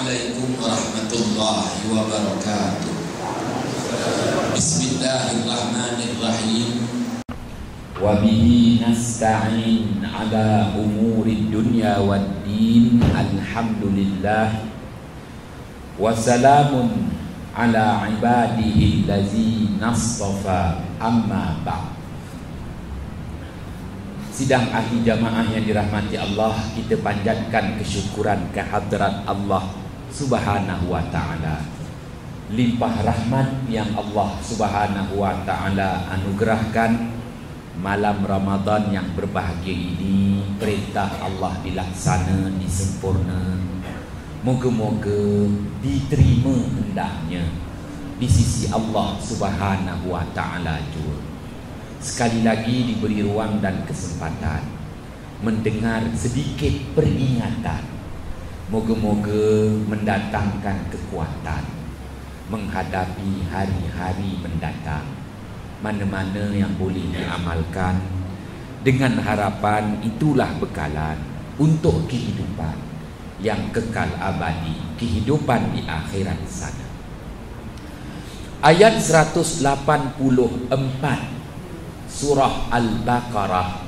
Assalamualaikum warahmatullahi wabarakatuh. Bismillahirrahmanirrahim. Wa bihi nasta'in ala umuri dunya waddin. Alhamdulillah. Wa salamun ala ibadihi allazi nastafa, amma ba'd. Sidang ahli jamaah yang dirahmati Allah, kita panjatkan kesyukuran kehadrat Allah Subhanahu wa ta'ala. Limpah rahmat yang Allah Subhanahu wa ta'ala anugerahkan malam Ramadan yang berbahagia ini, perintah Allah dilaksana, disempurna. Moga-moga diterima hendaknya di sisi Allah Subhanahu wa ta'ala juga. Sekali lagi diberi ruang dan kesempatan mendengar sedikit peringatan. Moga-moga mendatangkan kekuatan menghadapi hari-hari mendatang. Mana-mana yang boleh diamalkan, dengan harapan itulah bekalan untuk kehidupan yang kekal abadi, kehidupan di akhirat sana. Ayat 184 Surah Al-Baqarah,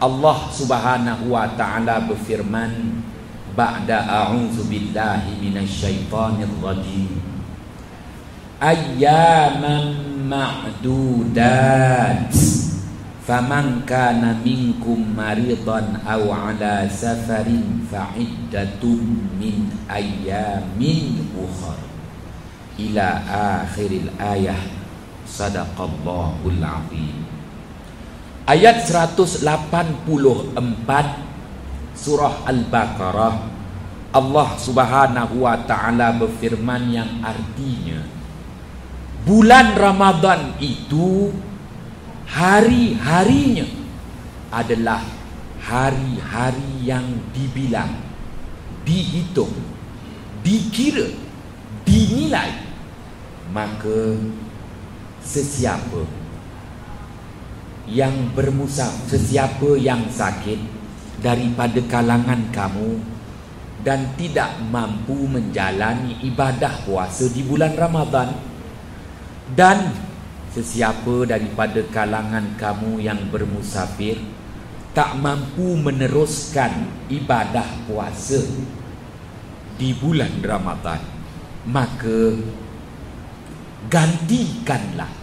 Allah Subhanahu wa ta'ala berfirman, ba'da a'udzu billahi minasyaitonir rajim, ayyaman ma'dudat, faman kana minkum maridan aw ala safarin fa'iddatun min ayyamin ukhra, ila akhiril ayah. Sadaqallahul azim. Ayat 184 Surah Al-Baqarah, Allah Subhanahu wa ta'ala berfirman yang artinya, bulan Ramadan itu hari-harinya adalah hari-hari yang dibilang, dihitung, dikira, dinilai. Maka sesiapa yang bermusafir, sesiapa yang sakit daripada kalangan kamu dan tidak mampu menjalani ibadah puasa di bulan Ramadan, dan sesiapa daripada kalangan kamu yang bermusafir tak mampu meneruskan ibadah puasa di bulan Ramadan, maka gantikanlah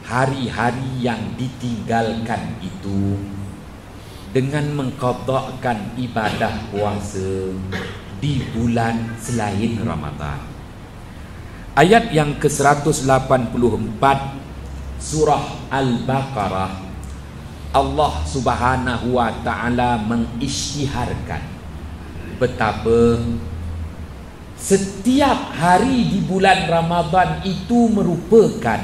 hari-hari yang ditinggalkan itu dengan mengqadhakan ibadah puasa di bulan selain Ramadan. Ayat yang ke-184 Surah Al-Baqarah, Allah Subhanahu wa ta'ala mengisytiharkan betapa setiap hari di bulan Ramadan itu merupakan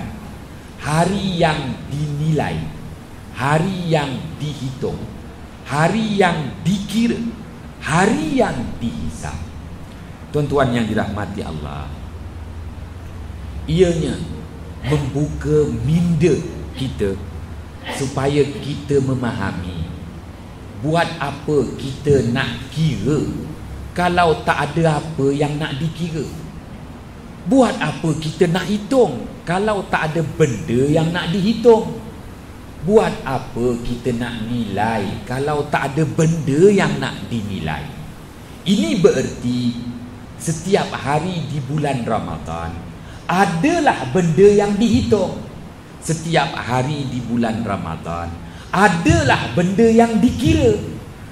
hari yang dinilai, hari yang dihitung, hari yang dikira, hari yang dihisab. Tuan-tuan yang dirahmati Allah, ianya membuka minda kita supaya kita memahami buat apa kita nak kira kalau tak ada apa yang nak dikira. Buat apa kita nak hitung kalau tak ada benda yang nak dihitung. Buat apa kita nak nilai kalau tak ada benda yang nak dinilai. Ini bererti setiap hari di bulan Ramadan adalah benda yang dihitung. Setiap hari di bulan Ramadan adalah benda yang dikira.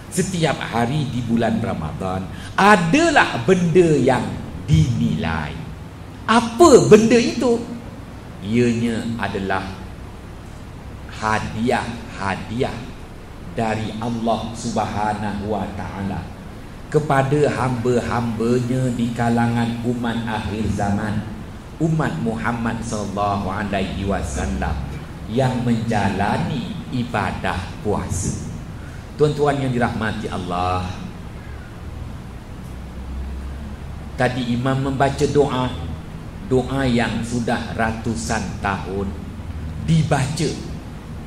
Setiap hari di bulan Ramadan adalah benda yang dinilai. Apa benda itu? Ianya adalah hadiah-hadiah dari Allah Subhanahu wa ta'ala kepada hamba-hambanya di kalangan umat akhir zaman, umat Muhammad sallallahu alaihi wasallam yang menjalani ibadah puasa. Tuan-tuan yang dirahmati Allah, tadi imam membaca doa yang sudah ratusan tahun dibaca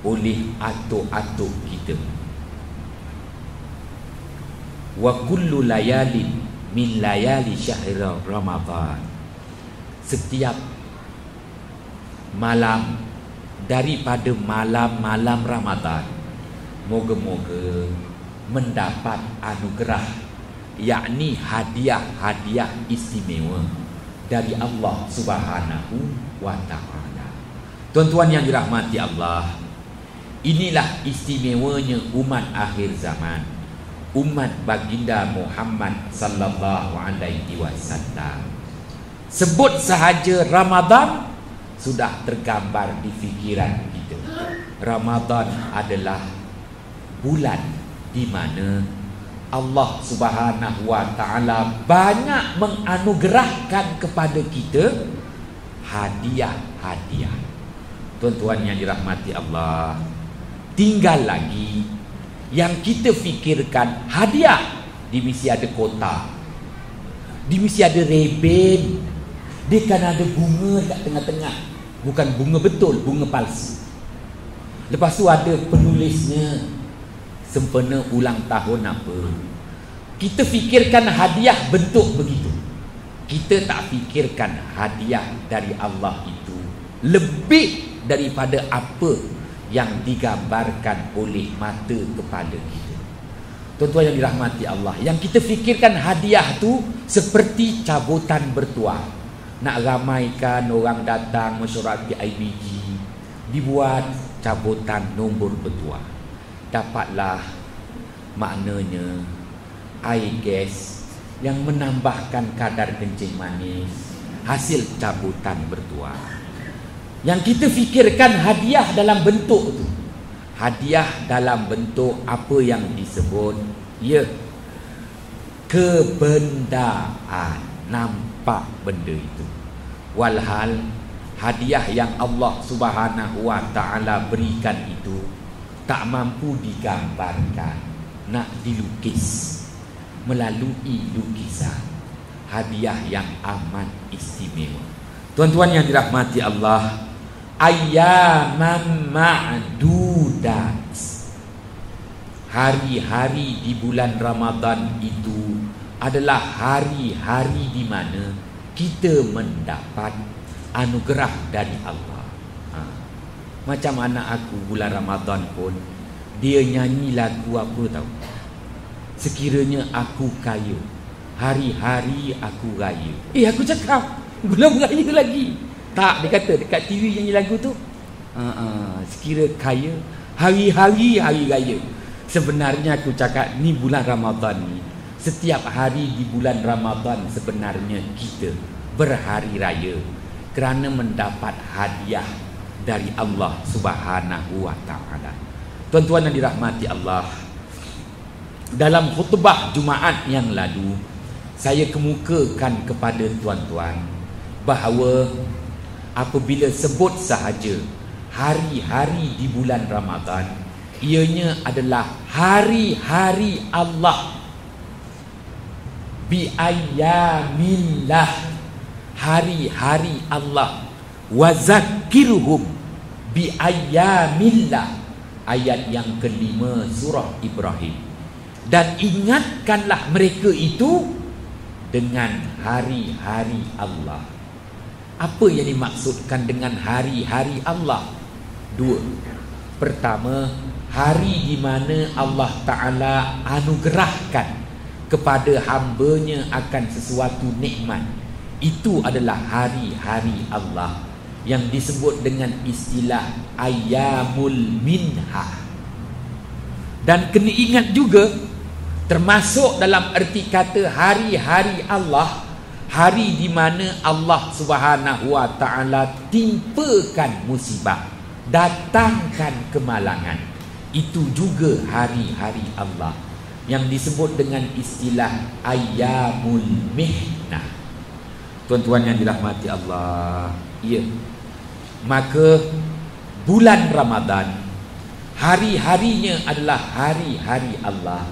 oleh atuk-atuk kita. Wa kullu layalin min layali syahr Ramadan. Setiap malam daripada malam-malam Ramadan, moga-moga mendapat anugerah, yakni hadiah-hadiah istimewa dari Allah Subhanahu wa ta'ala. Tuan-tuan yang dirahmati Allah, inilah istimewanya umat akhir zaman, umat baginda Muhammad sallallahu alaihi wasallam. Sebut sahaja Ramadan sudah tergambar di fikiran kita. Ramadan adalah bulan di mana Allah Subhanahu wa ta'ala banyak menganugerahkan kepada kita hadiah-hadiah. Tuan-tuan yang dirahmati Allah, tinggal lagi yang kita fikirkan hadiah. Dia mesti ada kotak, dia mesti ada reben, dia kan ada bunga kat tengah-tengah. Bukan bunga betul, bunga palsu. Lepas tu ada penulisnya, sempena ulang tahun apa. Kita fikirkan hadiah bentuk begitu. Kita tak fikirkan hadiah dari Allah itu lebih daripada apa yang digambarkan oleh mata kepala kita. Tuan-tuan yang dirahmati Allah, yang kita fikirkan hadiah tu seperti cabutan bertuah. Nak ramaikan orang datang mesyuarat di IBG, dibuat cabutan nombor bertuah. Dapatlah maknanya air gas yang menambahkan kadar kencing manis, hasil cabutan bertuah. Yang kita fikirkan hadiah dalam bentuk tu, hadiah dalam bentuk apa yang disebut kebendaan. Nampak benda itu. Walhal hadiah yang Allah Subhanahu wa ta'ala berikan itu tak mampu digambarkan, nak dilukis melalui lukisan. Hadiah yang amat istimewa. Tuan-tuan yang dirahmati Allah, ayyaman ma'dudat, hari-hari di bulan Ramadan itu adalah hari-hari di mana kita mendapat anugerah dari Allah. Macam anak aku bulan Ramadan pun, dia nyanyi lagu apa tahu? Sekiranya aku kaya, hari-hari aku raya. Aku cakap belum raya lagi. Tak, dia kata dekat TV nyanyi lagu tu. Sekira kaya, hari-hari hari raya. Sebenarnya aku cakap ni bulan Ramadan ni, setiap hari di bulan Ramadan sebenarnya kita berhari raya kerana mendapat hadiah dari Allah Subhanahu wa ta'ala. Tuan-tuan yang dirahmati Allah, dalam khutbah Jumaat yang lalu saya kemukakan kepada tuan-tuan bahawa apabila sebut sahaja hari-hari di bulan Ramadan, ianya adalah hari-hari Allah. Bi ayyamillah, hari-hari Allah. Wa zakirhum bi ayyamillah, ayat yang kelima surah Ibrahim. Dan ingatkanlah mereka itu dengan hari-hari Allah. Apa yang dimaksudkan dengan hari-hari Allah? Dua. Pertama, hari di mana Allah Ta'ala anugerahkan kepada hambanya akan sesuatu nikmat. Itu adalah hari-hari Allah yang disebut dengan istilah ayyamul minha. Dan kena ingat juga, termasuk dalam erti kata hari-hari Allah, hari di mana Allah Subhanahu wa ta'ala timpakan musibah, datangkan kemalangan. Itu juga hari-hari Allah yang disebut dengan istilah ayyamul mihnah. Tuan-tuan yang dirahmati Allah, ya, maka bulan Ramadan hari-harinya adalah hari-hari Allah,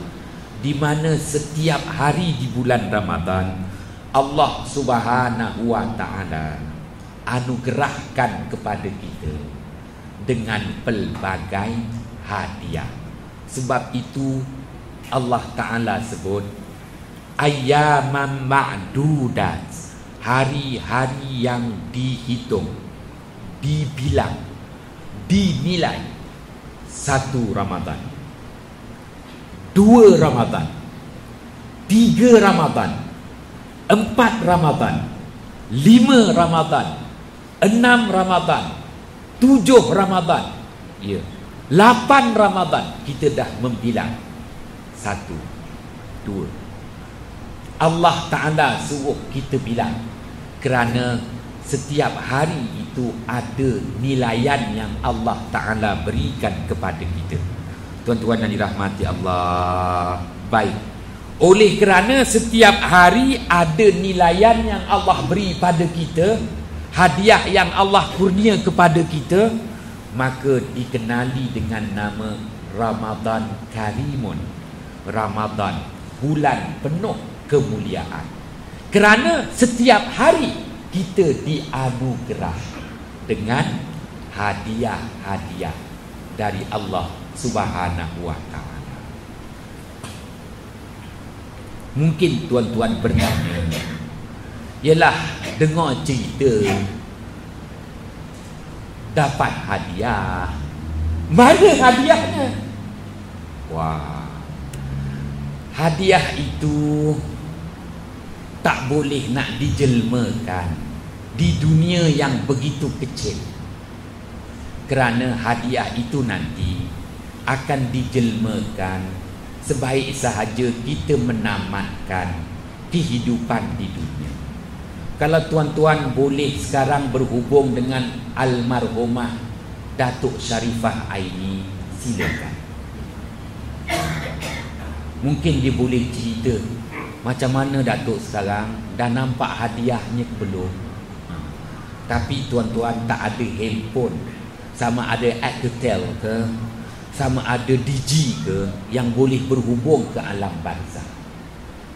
di mana setiap hari di bulan Ramadan Allah Subhanahu wa ta'ala anugerahkan kepada kita dengan pelbagai hadiah. Sebab itu Allah Ta'ala sebut ayyaman ma'dudat, hari-hari yang dihitung, dibilang, dinilai. 1 Ramadan, 2 Ramadan, 3 Ramadan, 4 Ramadan, 5 Ramadan, 6 Ramadan, 7 Ramadan, 8 Ramadan. Kita dah membilang 1, 2. Allah Ta'ala suruh kita bilang, kerana setiap hari itu ada nilaian yang Allah Ta'ala berikan kepada kita. Tuan-tuan yang dirahmati Allah, baik, oleh kerana setiap hari ada nilaian yang Allah beri pada kita, hadiah yang Allah kurnia kepada kita, maka dikenali dengan nama Ramadan Karimun, Ramadan bulan penuh kemuliaan. Kerana setiap hari kita dianugerah dengan hadiah-hadiah dari Allah Subhanahu wa ta'ala. Mungkin tuan-tuan bertanya, yalah, dengar cerita dapat hadiah, mana hadiahnya? Wah, hadiah itu tak boleh nak dijelmakan di dunia yang begitu kecil. Kerana hadiah itu nanti akan dijelmakan sebaik sahaja kita menamatkan kehidupan di dunia. Kalau tuan-tuan boleh sekarang berhubung dengan almarhumah Datuk Sharifah Aini, silakan. Mungkin dia boleh cerita macam mana Datuk sekarang, dah nampak hadiahnya ke belum. Tapi tuan-tuan tak ada handphone, sama ada Alcatel ke, sama ada Digi ke, yang boleh berhubung ke alam barzah.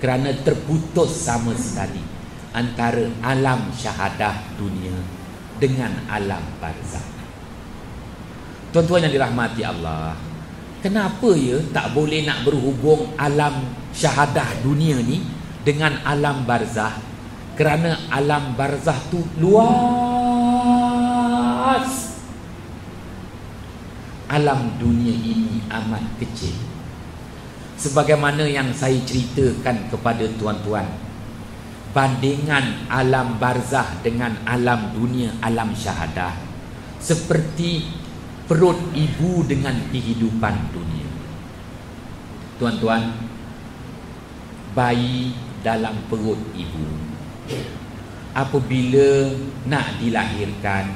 Kerana terputus sama sekali antara alam syahadah dunia dengan alam barzah. Tuan-tuan yang dirahmati Allah, kenapa ya tak boleh nak berhubung alam syahadah dunia ni dengan alam barzah? Kerana alam barzah tu luas, alam dunia ini amat kecil. Sebagaimana yang saya ceritakan kepada tuan-tuan, bandingan alam barzah dengan alam dunia, alam syahadah, seperti perut ibu dengan kehidupan dunia. Tuan-tuan, bayi dalam perut ibu, apabila nak dilahirkan,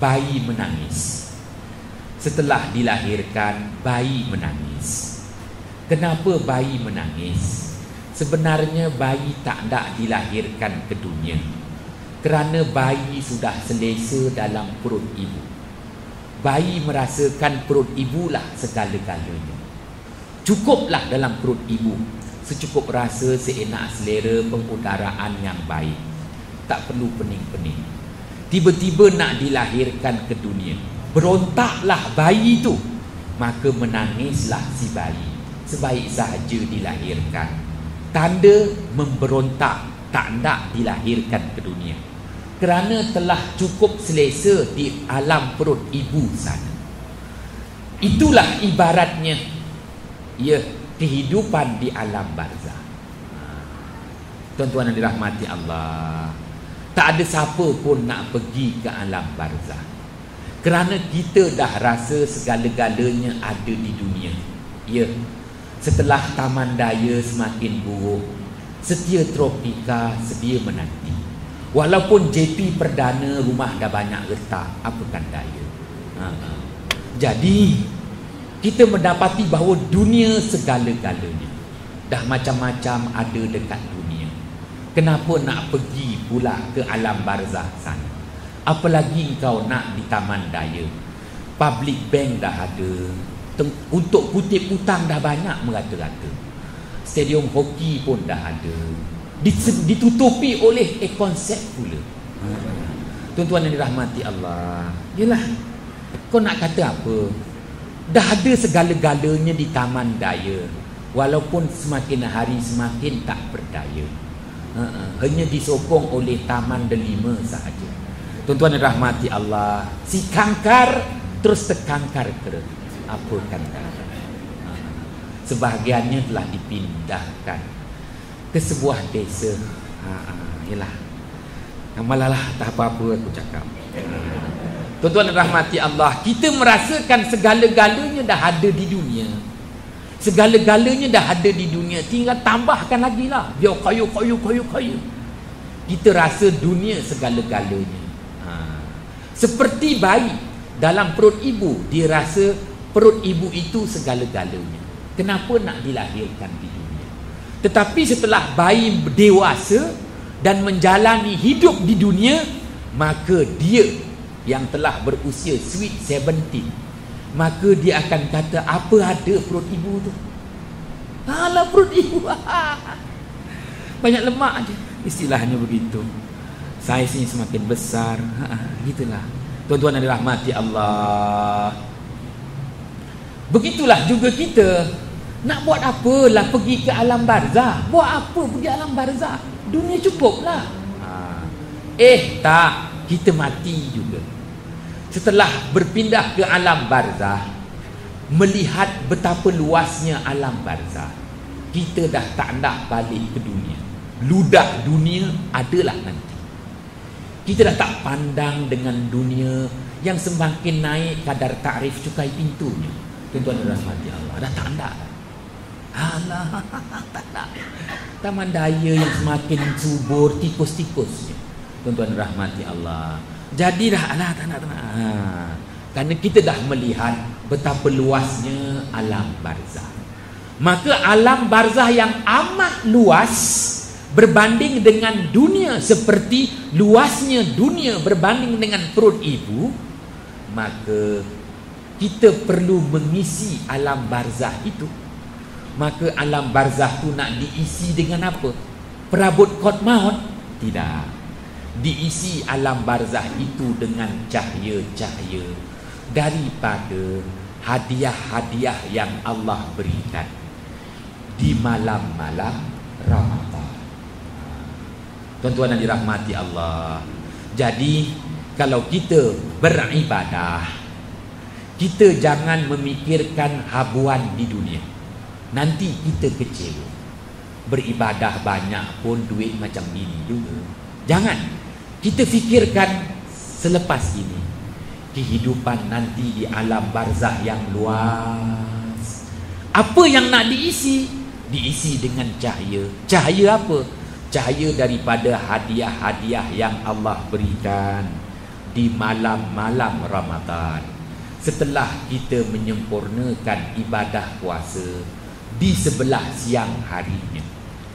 bayi menangis. Setelah dilahirkan, bayi menangis. Kenapa bayi menangis? Sebenarnya bayi tak nak dilahirkan ke dunia, kerana bayi sudah selesa dalam perut ibu. Bayi merasakan perut ibulah segala-galanya. Cukuplah dalam perut ibu, secukup rasa, seenak selera, pengudaraan yang baik, tak perlu pening-pening. Tiba-tiba nak dilahirkan ke dunia, berontaklah bayi itu, maka menangislah si bayi. Sebaik sahaja dilahirkan, tanda memberontak, tak nak dilahirkan ke dunia, kerana telah cukup selesa di alam perut ibu sana. Itulah ibaratnya, ya, kehidupan di alam barzah. Tuan-tuan yang dirahmati Allah, tak ada siapa pun nak pergi ke alam barzah, kerana kita dah rasa segala-galanya ada di dunia. Ya, setelah taman daya semakin buruk, setia tropika sedia menanti. Walaupun JP perdana rumah dah banyak retak, apakan daya. Jadi kita mendapati bahawa dunia segala-galanya dah macam-macam ada dekat dunia. Kenapa nak pergi pula ke alam barzah sana? Apalagi kau nak di taman daya, public bank dah ada, untuk kutip hutang dah banyak merata-rata, stadium hoki pun dah ada, ditutupi oleh konsep pula. Tuan-tuan yang dirahmati Allah, yelah, kau nak kata apa? Dah ada segala-galanya di taman daya, walaupun semakin hari semakin tak berdaya. Hanya disokong oleh taman delima sahaja. Tuan-tuan yang rahmati Allah, si kangkar terus terkangkar ke apa kangkar? Sebahagiannya telah dipindahkan ke sebuah desa. Yalah. Malalah tak apa-apa aku cakap. Tuan-tuan yang rahmati Allah, kita merasakan segala-galanya dah ada di dunia. Segala-galanya dah ada di dunia, tinggal tambahkan lagi lah. Biar kaya. Kita rasa dunia segala-galanya. Seperti bayi dalam perut ibu, dia rasa perut ibu itu segala-galanya. Kenapa nak dilahirkan di dunia? Tetapi setelah bayi dewasa dan menjalani hidup di dunia, maka dia yang telah berusia sweet 17, maka dia akan kata, apa ada perut ibu tu? Alah, perut ibu banyak lemak aja. Istilahnya begitu. Saiznya semakin besar. Gitulah. Tuan-tuan yang dirahmati Allah. Begitulah juga kita. Nak buat apalah pergi ke alam barzah? Buat apa pergi alam barzah? Dunia cukuplah. Tak, kita mati juga. Setelah berpindah ke alam barzah, melihat betapa luasnya alam barzah, kita dah tak nak balik ke dunia. Ludah dunia adalah nanti. Kita dah tak pandang dengan dunia yang semakin naik kadar tarif cukai pintunya. Tuan-tuan dan rahmati Allah, dah tak nak. Alah, tak nak. Taman daya yang semakin subur, tikus-tikusnya. Tuan-tuan dan rahmati Allah. Jadi dah alah, tak nak. Kerana kita dah melihat betapa luasnya alam barzah. Maka alam barzah yang amat luas berbanding dengan dunia seperti luasnya dunia berbanding dengan perut ibu, maka kita perlu mengisi alam barzah itu. Maka alam barzah tu nak diisi dengan apa? Perabot kot maut? Tidak. Diisi alam barzah itu dengan cahaya-cahaya daripada hadiah-hadiah yang Allah berikan di malam-malam Ramadan. Tuan-tuan yang dirahmati Allah. Jadi kalau kita beribadah, kita jangan memikirkan habuan di dunia. Nanti kita kecewa. Beribadah banyak pun duit macam ini juga. Jangan. Kita fikirkan selepas ini kehidupan nanti di alam barzah yang luas. Apa yang nak diisi? Diisi dengan cahaya. Cahaya apa? Cahaya daripada hadiah-hadiah yang Allah berikan di malam-malam Ramadan. Setelah kita menyempurnakan ibadah puasa di sebelah siang harinya.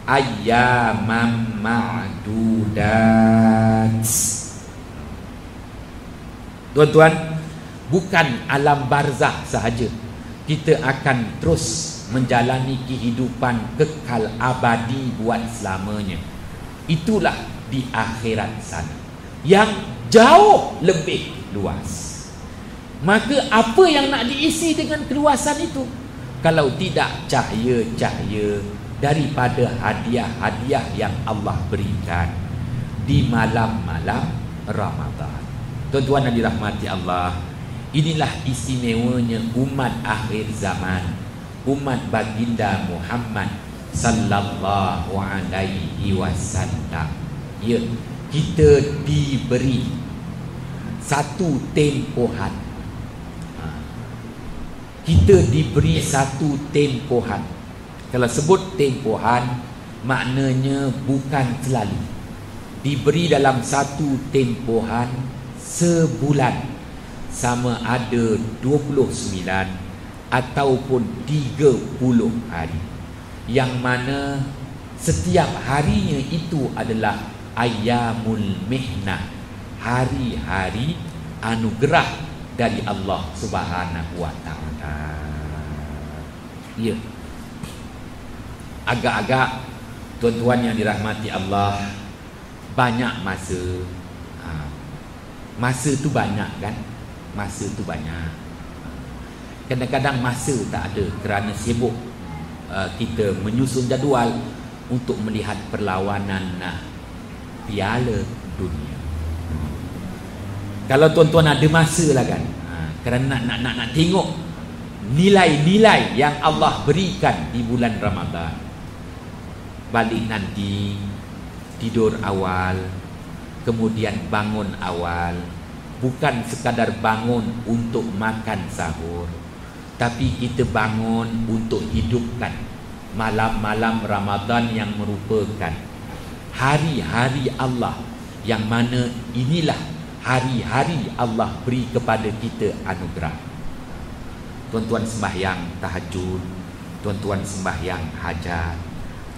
Ayyamam ma'dudat. Tuan-tuan, bukan alam barzah sahaja kita akan terus menjalani kehidupan kekal abadi buat selamanya. Itulah di akhirat sana yang jauh lebih luas. Maka apa yang nak diisi dengan keluasan itu? Kalau tidak cahaya-cahaya daripada hadiah-hadiah yang Allah berikan di malam-malam Ramadan. Tuan-tuan yang dirahmati Allah, inilah istimewanya umat akhir zaman, umat baginda Muhammad sallallahu alaihi wasallam. Ya, kita diberi satu tempohan. Kita diberi satu tempohan. Kalau sebut tempohan, maknanya bukan selalu. Diberi dalam satu tempohan sebulan, sama ada 29 ataupun 30 hari, yang mana setiap harinya itu adalah ayyamul mihnah, hari-hari anugerah dari Allah Subhanahu wa taala. Ya. Agak-agak tuan-tuan yang dirahmati Allah, banyak masa. Masa tu banyak kan? Masa tu banyak. Kadang-kadang masa tak ada kerana sibuk. kita menyusun jadual untuk melihat perlawanan Piala Dunia. Kalau tuan-tuan ada masa lah kan, kerana nak tengok nilai-nilai yang Allah berikan di bulan Ramadan, balik nanti tidur awal, kemudian bangun awal, bukan sekadar bangun untuk makan sahur, tapi kita bangun untuk hidupkan malam-malam Ramadan yang merupakan hari-hari Allah, yang mana inilah hari-hari Allah beri kepada kita anugerah. Tuan-tuan sembahyang tahajud, tuan-tuan sembahyang hajat,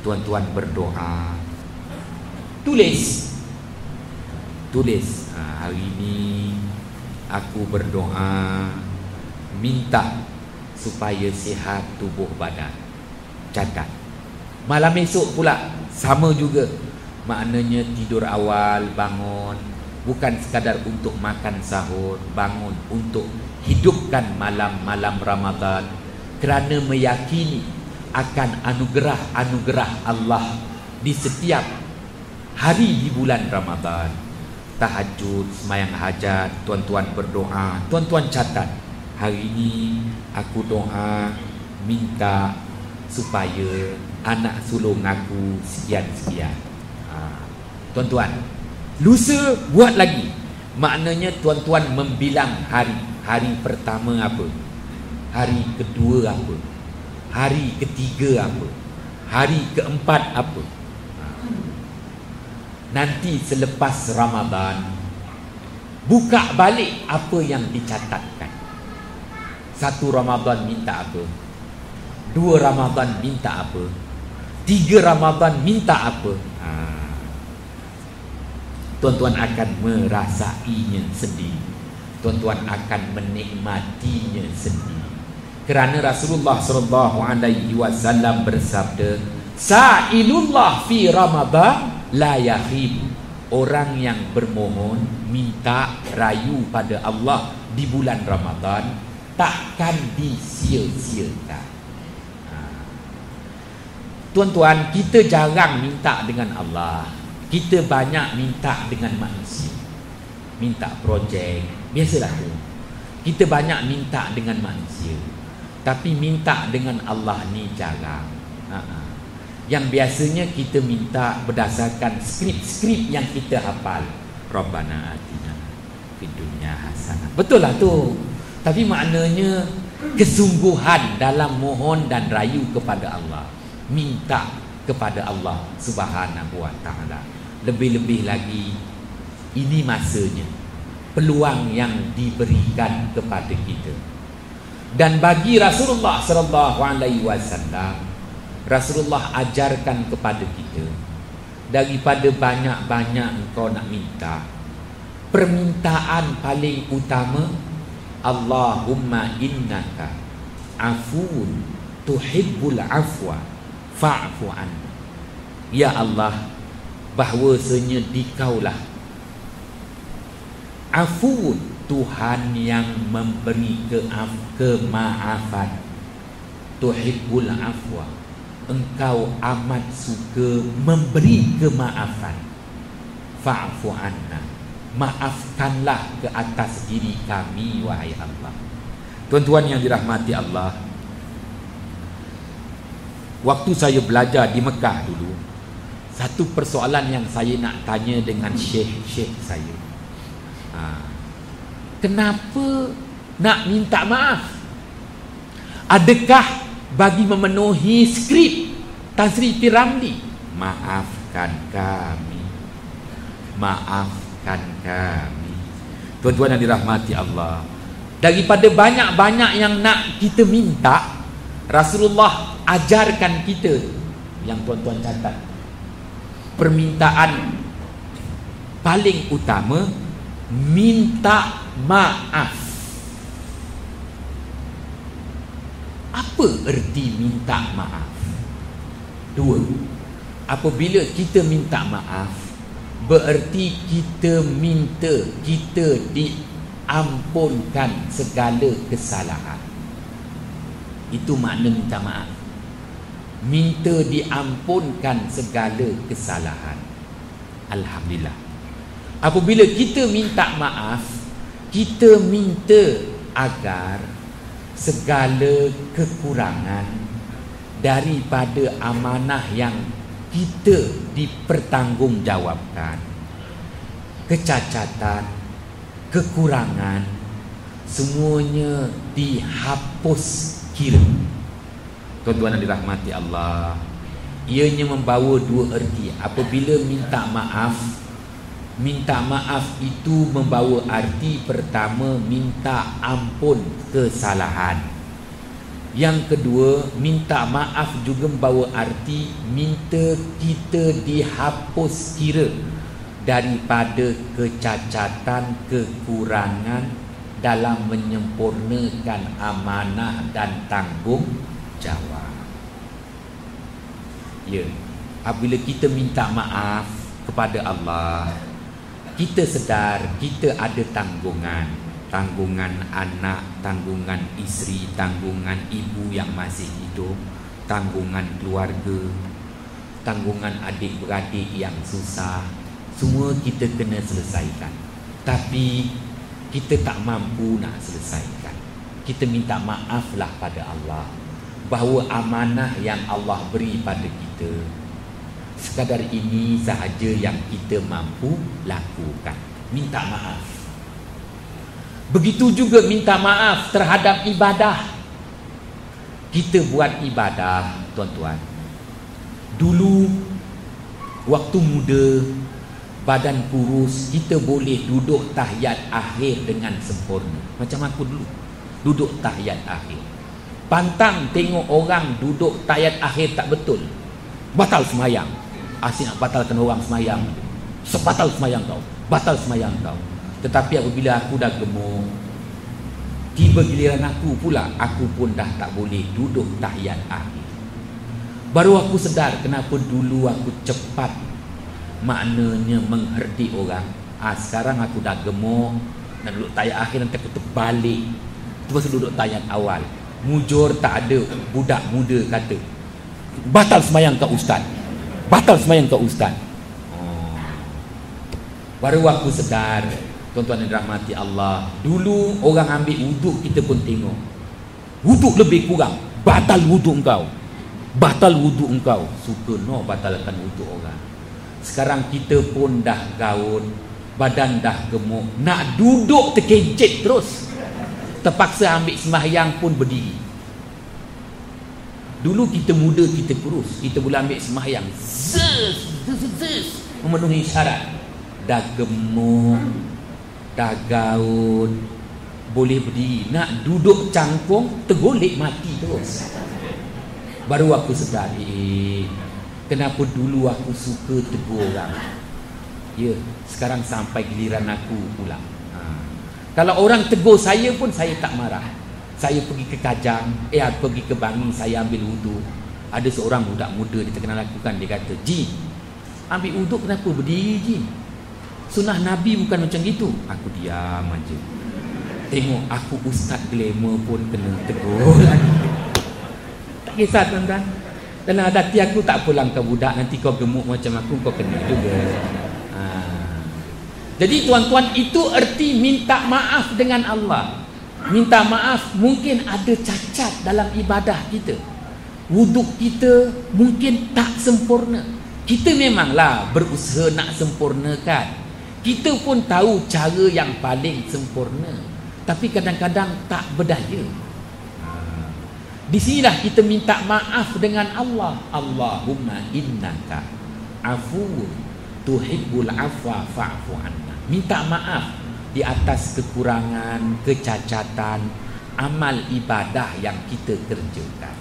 tuan-tuan berdoa, tulis hari ini aku berdoa minta supaya sihat tubuh badan. Catat. Malam esok pula sama juga, maknanya tidur awal, bangun bukan sekadar untuk makan sahur, bangun untuk hidupkan malam-malam Ramadan, kerana meyakini akan anugerah-anugerah Allah di setiap hari di bulan Ramadan. Tahajud, sembahyang hajat, tuan-tuan berdoa, tuan-tuan catat, hari ini aku doa minta supaya anak sulung aku sekian-sekian. Tuan-tuan, lusa buat lagi. Maknanya tuan-tuan membilang hari. Hari pertama apa? Hari kedua apa? Hari ketiga apa? Hari keempat apa? Nanti selepas Ramadan, buka balik apa yang dicatatkan. 1 Ramadan minta apa? 2 Ramadan minta apa? 3 Ramadan minta apa? Tuan-tuan akan merasainya sendiri, tuan-tuan akan menikmatinya sendiri. Kerana Rasulullah SAW bersabda, Sa'ilullah fi Ramadan la yakhib. Orang yang bermohon, minta, rayu pada Allah di bulan Ramadan takkan disia-siakan. Tuan-tuan, kita jarang minta dengan Allah. Kita banyak minta dengan manusia. Minta projek, biasalah tu. Kita banyak minta dengan manusia, tapi minta dengan Allah ni jarang. Yang biasanya kita minta berdasarkan skrip-skrip yang kita hafal. Rabbana atina fid dunya hasanah. Betul lah tu. Tapi maknanya kesungguhan dalam mohon dan rayu kepada Allah, minta kepada Allah Subhanahu wa taala. Lebih-lebih lagi, ini masanya, peluang yang diberikan kepada kita. Dan bagi Rasulullah SAW, Rasulullah ajarkan kepada kita, daripada banyak-banyak engkau nak minta, permintaan paling utama, Allahumma innaka afuun tuhibbul afwa fa'fu anna. Ya Allah, bahwasanya dikaulah afuun, Tuhan yang memberi kemaafan, tuhibbul afwa, engkau amat suka memberi kemaafan, fa'fu anna, maafkanlah ke atas diri kami wahai Allah. Tuan-tuan yang dirahmati Allah, waktu saya belajar di Mekah dulu, satu persoalan yang saya nak tanya dengan syekh saya, kenapa nak minta maaf? Adakah bagi memenuhi skrip Tan Sri P. Ramlee? Maafkan kami, maafkan kami. Tuan-tuan yang dirahmati Allah, daripada banyak-banyak yang nak kita minta, Rasulullah ajarkan kita yang tuan-tuan catat, permintaan paling utama, minta maaf. Apa erti minta maaf? 2. Apabila kita minta maaf, bererti kita minta kita diampunkan segala kesalahan. Itu makna minta maaf. minta diampunkan segala kesalahan. Alhamdulillah. Apabila kita minta maaf, kita minta agar segala kekurangan daripada amanah yang kita dipertanggungjawabkan, kecacatan, kekurangan, semuanya dihapus kira. Tuan-tuan yang dirahmati Allah, ianya membawa dua erti. Apabila minta maaf itu membawa arti pertama, minta ampun kesalahan. Yang kedua, minta maaf juga membawa arti minta kita dihapus kira daripada kecacatan, kekurangan dalam menyempurnakan amanah dan tanggungjawab. Ya, apabila kita minta maaf kepada Allah, kita sedar kita ada tanggungan. Tanggungan anak, tanggungan isteri, tanggungan ibu yang masih hidup, tanggungan keluarga, tanggungan adik-beradik yang susah. Semua kita kena selesaikan. Tapi kita tak mampu nak selesaikan. Kita minta maaflah pada Allah bahawa amanah yang Allah beri pada kita, sekadar ini sahaja yang kita mampu lakukan. Minta maaf. Begitu juga minta maaf terhadap ibadah. Kita buat ibadah, tuan-tuan. Dulu waktu muda, badan kurus, kita boleh duduk tahiyat akhir dengan sempurna. Macam aku dulu, duduk tahiyat akhir. Pantang tengok orang duduk tahiyat akhir tak betul, batal semayang. Asyik nak batalkan orang semayang. Sebatal semayang kau, batal semayang kau. Tetapi apabila aku dah gemuk, tiba giliran aku pula, aku pun dah tak boleh duduk tahiyat akhir. Baru aku sedar kenapa dulu aku cepat, maknanya mengherdik orang. Sekarang aku dah gemuk, nak duduk tahiyat akhir, nanti aku terbalik, terus duduk tahiyat awal. Mujur tak ada. Budak muda kata, batal semayang kau ustaz, batal semayang kau ustaz. Baru aku sedar, tuan-tuan yang dirahmati Allah, dulu orang ambil wuduk kita pun tengok, wuduk lebih kurang, batal wuduk engkau, batal wuduk engkau. Suka no batalkan wuduk orang. Sekarang kita pun dah gaun, badan dah gemuk, nak duduk terkencit terus, terpaksa ambil sembahyang pun berdiri. Dulu kita muda, kita kurus, kita boleh ambil sembahyang memenuhi syarat. Dah gemuk, dah gaun, boleh berdiri, nak duduk cangkung tergolek mati terus. Baru aku sedar, kenapa dulu aku suka tegur orang. Ya, sekarang sampai giliran aku pula. Kalau orang tegur saya pun saya tak marah. Saya pergi ke Kajang, pergi ke Bangi, saya ambil wuduk. Ada seorang budak muda dia terkenal lakukan, dia kata, "Ji, ambil wuduk kenapa berdiri, Ji? Sunnah Nabi bukan macam gitu." Aku diam aja. Tengok aku ustaz glamour pun kena tegur. Tak kisah tuan-tuan. Dalam hati aku, tak pulang ke budak, nanti kau gemuk macam aku, kau kena juga. Jadi tuan-tuan, itu erti minta maaf dengan Allah. Minta maaf mungkin ada cacat dalam ibadah kita. Wuduk kita mungkin tak sempurna. Kita memanglah berusaha nak sempurnakan. Kita pun tahu cara yang paling sempurna, tapi kadang-kadang tak berdaya. Di sinilah kita minta maaf dengan Allah. Allahumma innaka afuwun tuhibbul afwa fa'fu anna. Minta maaf di atas kekurangan, kecacatan, amal ibadah yang kita kerjakan.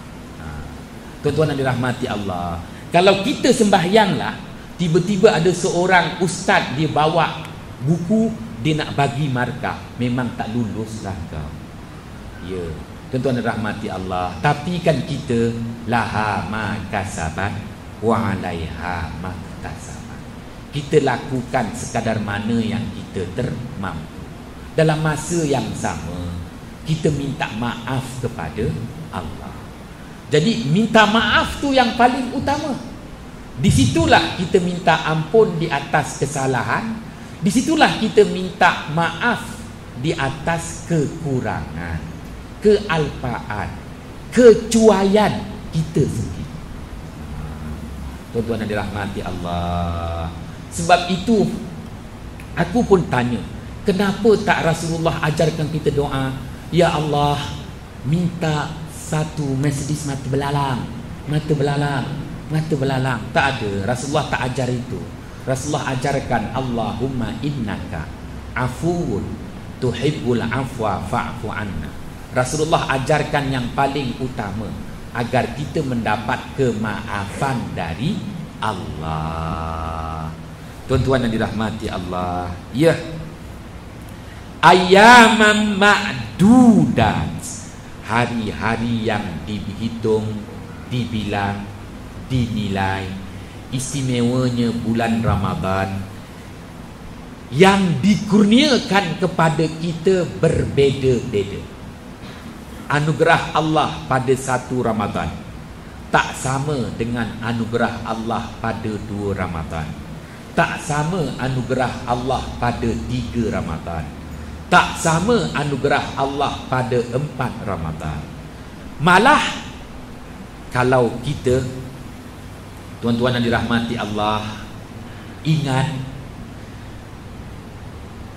Tuan-tuan yang dirahmati Allah, kalau kita sembahyanglah, tiba-tiba ada seorang ustaz, dia bawa buku, dia nak bagi markah, memang tak luluslah kau. Ya, tuan-tuan yang dirahmati Allah, tapi kan kita laha ma kasabat wa alaiha ma iktasabat. Kita lakukan sekadar mana yang kita termampu. Dalam masa yang sama, kita minta maaf kepada Allah. Jadi minta maaf tu yang paling utama. Disitulah kita minta ampun di atas kesalahan. Disitulah kita minta maaf di atas kekurangan, kealpaan, kecuaian kita sendiri. Tuan-tuan yang dirahmati Allah. Sebab itu aku pun tanya, kenapa tak Rasulullah ajarkan kita doa, ya Allah, minta satu Mercedes mata belalang, mata belalang, mata belalang. Tak ada. Rasulullah tak ajar itu. Rasulullah ajarkan, Allahumma innaka afuun tuhibbul afwa fa'fu anna. Rasulullah ajarkan yang paling utama agar kita mendapat kemaafan dari Allah. Tuan-tuan yang dirahmati Allah, ya, ayyaman ma'dudat, hari-hari yang dihitung, dibilang, dinilai. Istimewanya bulan Ramadan yang dikurniakan kepada kita berbeza-beza. Anugerah Allah pada satu Ramadan tak sama dengan anugerah Allah pada 2 Ramadan. Tak sama anugerah Allah pada 3 Ramadan. Tak sama anugerah Allah pada 4 Ramadan. Malah kalau kita, tuan-tuan yang dirahmati Allah, ingat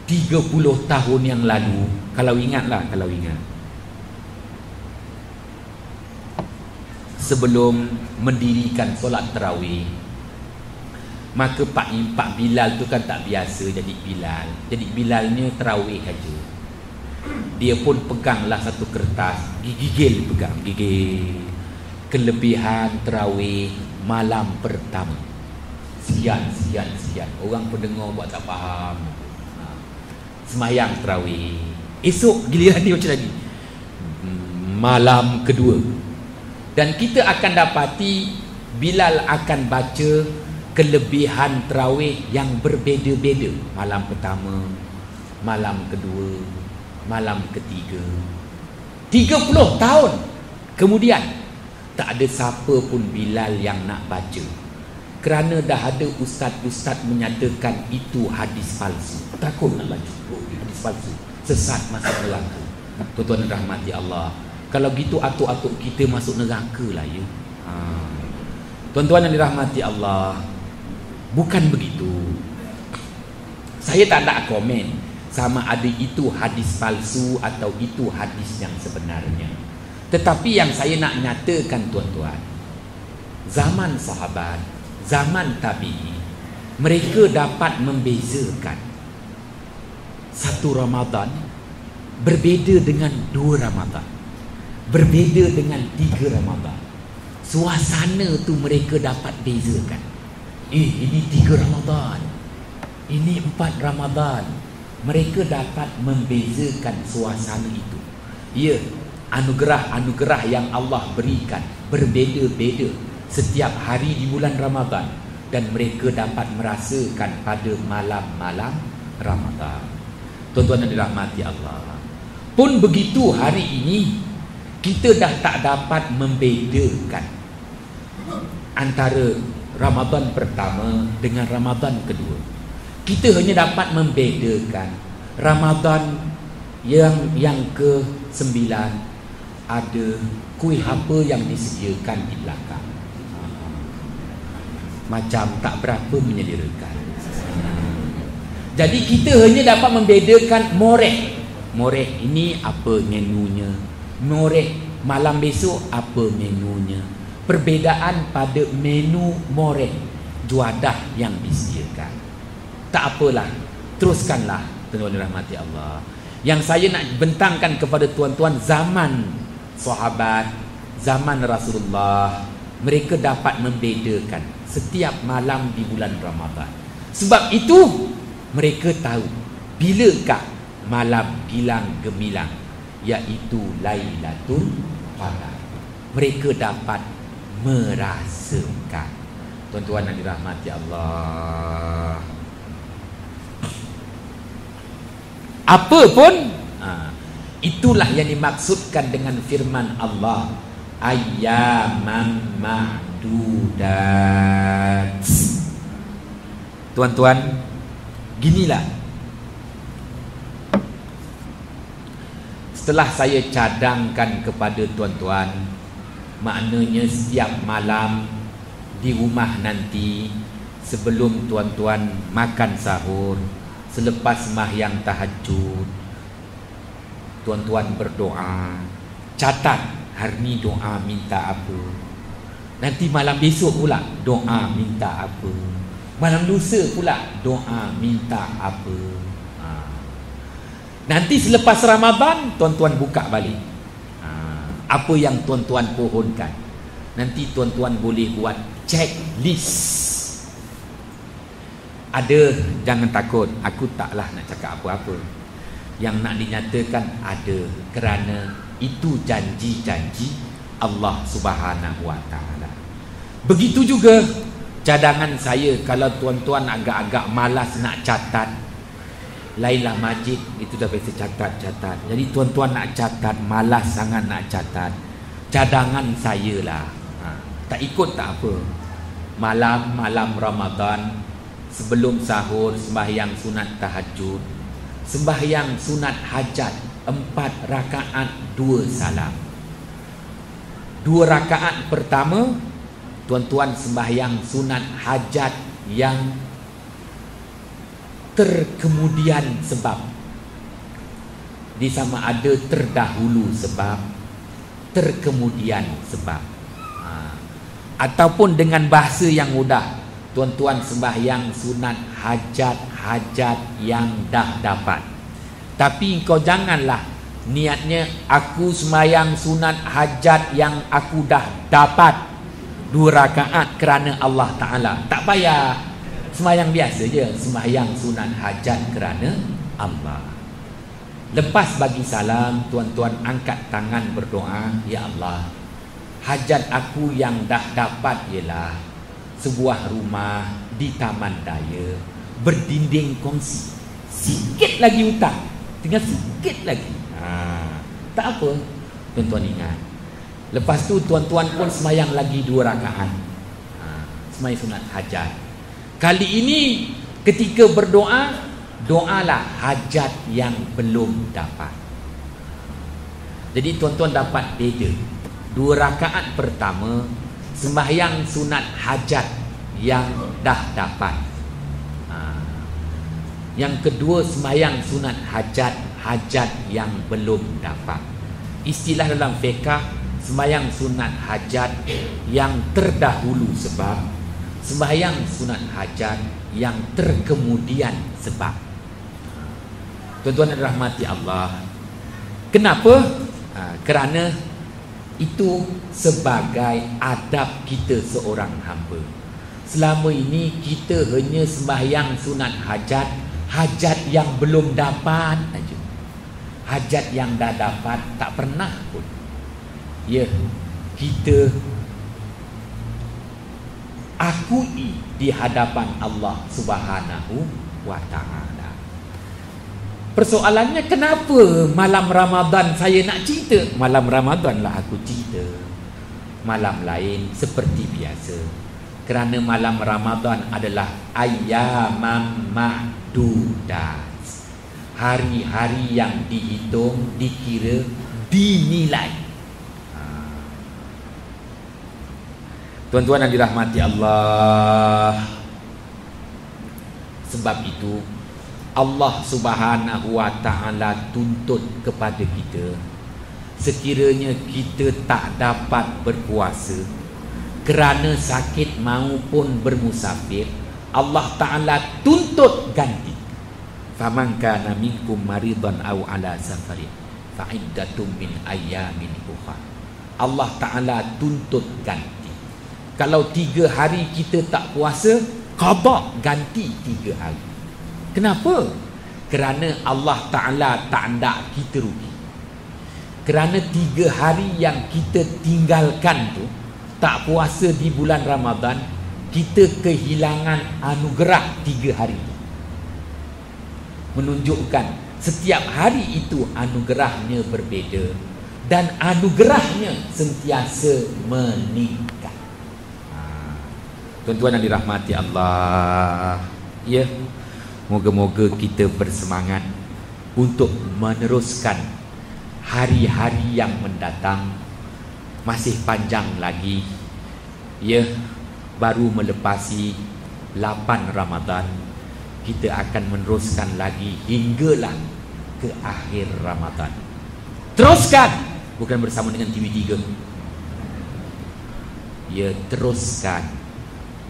30 tahun yang lalu, kalau ingatlah, kalau ingat, sebelum mendirikan solat tarawih, maka Pak Bilal tu kan tak biasa jadi Bilal. Jadi Bilalnya tarawih saja. Dia pun peganglah satu kertas, gigil pegang, gigil. Kelebihan tarawih malam pertama. Sekian. Orang pendengar buat tak faham. Semayang tarawih. Esok giliran dia macam lagi. Malam kedua. Dan kita akan dapati Bilal akan baca kelebihan tarawih yang berbeza-beza. Malam pertama, malam kedua, malam ketiga. 30 tahun kemudian tak ada siapa pun Bilal yang nak baca, kerana dah ada ustaz-ustaz menyatakan itu hadis palsu. Takut nak baca hadis palsu, sesat masuk neraka. Tuan-tuan dan rahmati Allah, kalau gitu atuk-atuk kita masuk neraka lah ya. Tuan-tuan yang dirahmati Allah, bukan begitu. Saya tak nak komen sama ada itu hadis palsu atau itu hadis yang sebenarnya. Tetapi yang saya nak nyatakan tuan-tuan, zaman sahabat, zaman tabi'in, mereka dapat membezakan satu Ramadan berbeza dengan 2 Ramadan, berbeza dengan 3 Ramadan. Suasana tu mereka dapat bezakan. Ini 3 Ramadan, ini 4 Ramadan. Mereka dapat membezakan suasana itu. Ya, anugerah-anugerah yang Allah berikan berbeza-beza setiap hari di bulan Ramadan, dan mereka dapat merasakan pada malam-malam Ramadan. Tuan-tuan yang dirahmati Allah, pun begitu hari ini kita dah tak dapat membedakan antara Ramadan pertama dengan Ramadan kedua. Kita hanya dapat membedakan Ramadan yang ke-9 ada kuih apa yang disediakan di belakang, macam tak berapa menyederakan. Jadi kita hanya dapat membedakan moreh ini apa menunya, moreh malam besok apa menunya. Perbezaan pada menu moreh, juadah yang disediakan. Tak apalah, teruskanlah tuan-tuan rahmati Allah. Yang saya nak bentangkan kepada tuan-tuan, zaman sahabat, zaman Rasulullah, mereka dapat membedakan setiap malam di bulan Ramadan. Sebab itu mereka tahu bilakah malam gilang gemilang, iaitu Lailatul Qadar. Mereka dapat merasakan. Tuan-tuan yang dirahmati Allah, apa pun itulah yang dimaksudkan dengan firman Allah, ayyaman ma'dudat. Tuan-tuan, ginilah. Setelah saya cadangkan kepada tuan-tuan, maknanya setiap malam di rumah nanti, sebelum tuan-tuan makan sahur, selepas sembahyang tahajud, tuan-tuan berdoa. Catat hari ni doa minta apa, nanti malam besok pula doa minta apa, malam lusa pula doa minta apa. Nanti selepas Ramadan tuan-tuan buka balik apa yang tuan-tuan pohonkan. Nanti tuan-tuan boleh buat checklist. Ada, jangan takut, aku taklah nak cakap apa-apa. Yang nak dinyatakan ada, kerana itu janji-janji Allah Subhanahu Wa Taala. Begitu juga cadangan saya, kalau tuan-tuan agak-agak malas nak catat, lainlah masjid itu dah biasa catat. Jadi tuan-tuan nak catat, malas sangat nak catat, cadangan saya lah. Tak ikut tak apa. Malam Ramadan, sebelum sahur, sembahyang sunat tahajud, sembahyang sunat hajat 4 rakaat 2 salam. 2 rakaat pertama tuan-tuan sembahyang sunat hajat yang terkemudian sebab. Di sama ada terdahulu sebab, terkemudian sebab. Ataupun dengan bahasa yang mudah, tuan-tuan sembahyang sunat hajat yang dah dapat. Tapi kau janganlah niatnya aku sembahyang sunat hajat yang aku dah dapat 2 rakaat kerana Allah Ta'ala. Tak payah. Sembahyang biasa je, sembahyang sunat hajat kerana Allah. Lepas bagi salam, tuan-tuan angkat tangan berdoa, ya Allah, hajat aku yang dah dapat ialah sebuah rumah di Taman Daya, berdinding kongsi. Sikit lagi hutang, tinggal sikit lagi. Tak apa, tuan-tuan ingat. Lepas tu tuan-tuan pun sembahyang lagi 2 rakaat, sembahyang sunat hajat. Kali ini ketika berdoa, doalah hajat yang belum dapat. Jadi tuan-tuan dapat beza. 2 rakaat pertama sembahyang sunat hajat yang dah dapat. Yang kedua sembahyang sunat hajat yang belum dapat. Istilah dalam fiqh, sembahyang sunat hajat yang terdahulu sebab, sembahyang sunat hajat yang terkemudian sebab. Tuan-tuan dan rahmati Allah, kenapa? Kerana itu sebagai adab kita seorang hamba. Selama ini kita hanya sembahyang sunat hajat yang belum dapat aja. Hajat yang dah dapat tak pernah pun. Ya, kita akui di hadapan Allah Subhanahu Wa Taala. Persoalannya, kenapa malam Ramadan saya nak cerita? Malam Ramadan lah aku cerita. Malam lain seperti biasa. Kerana malam Ramadan adalah ayyamam ma'dudat. Hari-hari yang dihitung, dikira, dinilai. Tuan-tuan yang dirahmati Allah, sebab itu Allah Subhanahu Wa Taala tuntut kepada kita, sekiranya kita tak dapat berpuasa kerana sakit maupun bermusafir, Allah Ta'ala tuntut ganti. Faman kana minkum maridan aw ala safarin fa iddatum min ayyamin ukhra. Allah Ta'ala tuntut ganti. Kalau 3 hari kita tak puasa, qada, ganti 3 hari. Kenapa? Kerana Allah Ta'ala tak nak kita rugi. Kerana 3 hari yang kita tinggalkan tu, tak puasa di bulan Ramadan, kita kehilangan anugerah 3 hari itu. Menunjukkan setiap hari itu anugerahnya berbeza. dan anugerahnya sentiasa meningkat. Tuan-tuan yang dirahmati Allah, ya, moga-moga kita bersemangat untuk meneruskan hari-hari yang mendatang. Masih panjang lagi, ya, baru melepasi 8 Ramadan. Kita akan meneruskan lagi hinggalah ke akhir Ramadan. Teruskan, bukan bersama dengan TV3. Ya, teruskan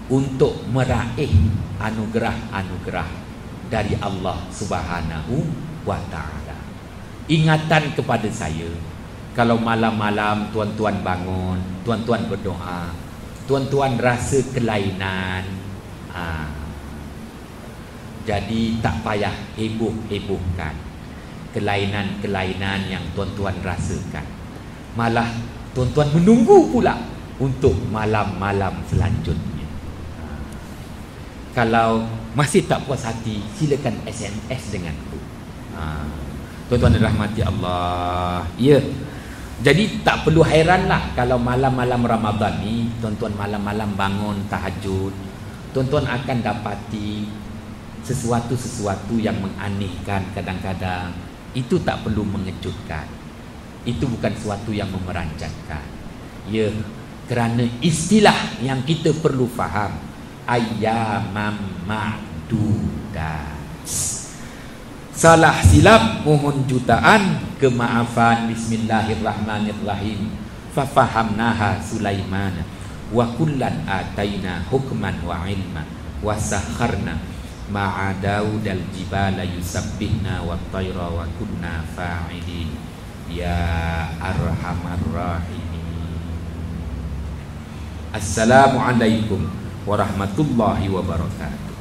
untuk meraih anugerah-anugerah dari Allah Subhanahu wa ta'ala. Ingatan kepada saya, kalau malam-malam tuan-tuan bangun, tuan-tuan berdoa, tuan-tuan rasa kelainan, jadi tak payah heboh-hebohkan kelainan-kelainan yang tuan-tuan rasakan. Malah tuan-tuan menunggu pula untuk malam-malam selanjutnya. Kalau masih tak puas hati, silakan SMS denganku. Tuan-tuan dirahmati Allah, ya. Jadi tak perlu hairanlah kalau malam-malam Ramadan ni tuan-tuan malam-malam bangun tahajud, tuan-tuan akan dapati sesuatu-sesuatu yang menganihkan kadang-kadang. Itu tak perlu mengejutkan. Itu bukan sesuatu yang memeranjatkan. Ya, kerana istilah yang kita perlu faham, ayyamam ma'dudat. Salah silap mohon jutaan kemaafan. Bismillahirrahmanirrahim. Fafahamnaha Sulaiman wa kullan ataina hukman wa ilma wa sakharna ma'a Daud al-jibala yusabbihna wa tayra wa kunna fa'ilin ya arhamar rahimin. Assalamualaikum warahmatullahi wabarakatuh.